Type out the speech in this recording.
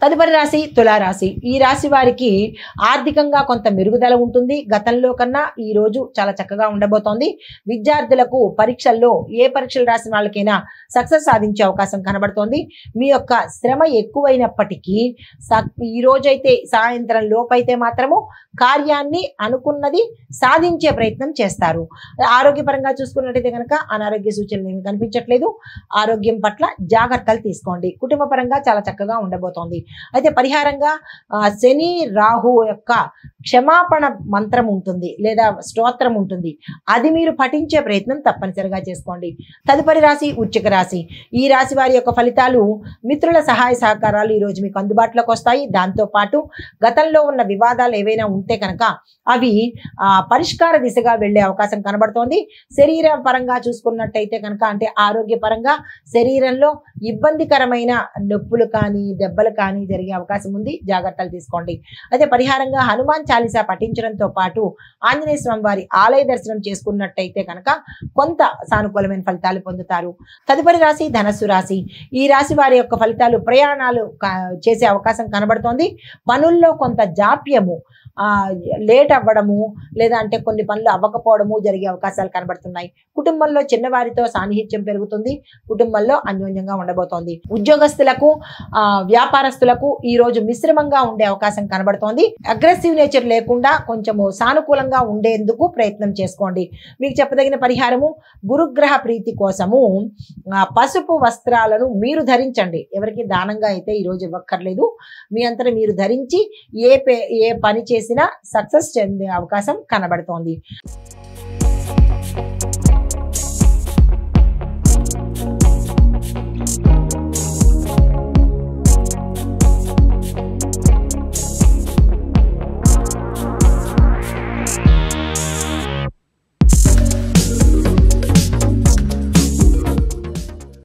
తదుపరి రాశి తులారాశి. ఈ రాశి వారికి ఆర్థికంగా కొంత మెరుగుదల ఉంటుంది. గతంలో కన్నా ఈ రోజు చాలా చక్కగా ఉండబోతోంది. విద్యార్థులకు పరీక్షల్లో ఏ పరీక్షలు రాసిన వాళ్ళకైనా సక్సెస్ సాధించే అవకాశం కనబడుతోంది. మీ యొక్క శ్రమ ఎక్కువైనప్పటికీ ఈ రోజైతే సాయంత్రం లోపైతే మాత్రము కార్యాన్ని అనుకున్నది సాధించే ప్రయత్నం చేస్తారు. ఆరోగ్యపరంగా చూసుకున్నట్టయితే కనుక అనారోగ్య సూచనలు ఏమి కనిపించట్లేదు. ఆరోగ్యం పట్ల జాగ్రత్తలు తీసుకోండి. కుటుంబ పరంగా చాలా చక్కగా ఉండబోతోంది. అయితే పరిహారంగా శని రాహు యొక్క క్షమాపణ మంత్రం ఉంటుంది లేదా స్తోత్రం ఉంటుంది. అది మీరు పఠించే ప్రయత్నం తప్పనిసరిగా చేసుకోండి. తదుపరి రాశి వృశ్చిక రాశి. ఈ రాశి వారి యొక్క ఫలితాలు మిత్రుల సహాయ సహకారాలు ఈరోజు మీకు అందుబాటులోకి వస్తాయి. దాంతోపాటు గతంలో ఉన్న వివాదాలు ఏవైనా ఉంటే కనుక అవి పరిష్కార దిశగా వెళ్లే అవకాశం కనబడుతోంది. శరీర పరంగా చూసుకున్నట్టయితే కనుక అంటే ఆరోగ్యపరంగా శరీరంలో ఇబ్బందికరమైన నొప్పులు కానీ దెబ్బలు కానీ జరిగే అవకాశం ఉంది. జాగ్రత్తలు తీసుకోండి. అయితే పరిహారంగా హనుమాన్ చాలీసా పఠించడంతో పాటు ఆంజనేయ స్వామి వారి ఆలయ దర్శనం చేసుకున్నట్టయితే కనుక కొంత సానుకూలమైన ఫలితాలు పొందుతారు. తదుపరి రాశి ధనస్సు రాశి. ఈ రాశి వారి యొక్క ఫలితాలు ప్రయాణాలు చేసే అవకాశం కనబడుతోంది. పనుల్లో కొంత జాప్యము లేట్ అవ్వడము లేదా అంటే కొన్ని పనులు అవ్వకపోవడము జరిగే అవకాశాలు కనబడుతున్నాయి. కుటుంబంలో చిన్నవారితో సాన్నిహిత్యం పెరుగుతుంది. కుటుంబంలో అన్యోన్యంగా ఉండబోతోంది. ఉద్యోగస్తులకు వ్యాపారస్తులకు ఈ రోజు మిశ్రమంగా ఉండే అవకాశం కనబడుతోంది. అగ్రెసివ్ నేచర్ లేకుండా కొంచెము సానుకూలంగా ఉండేందుకు ప్రయత్నం చేసుకోండి. మీకు చెప్పదగిన పరిహారము గురుగ్రహ ప్రీతి కోసము పసుపు వస్త్రాలను మీరు ధరించండి. ఎవరికి దానంగా అయితే ఈరోజు ఇవ్వక్కర్లేదు. మీ అంతటా మీరు ధరించి ఏ పని చేసినా సక్సెస్ చెందే అవకాశం కనబడుతోంది.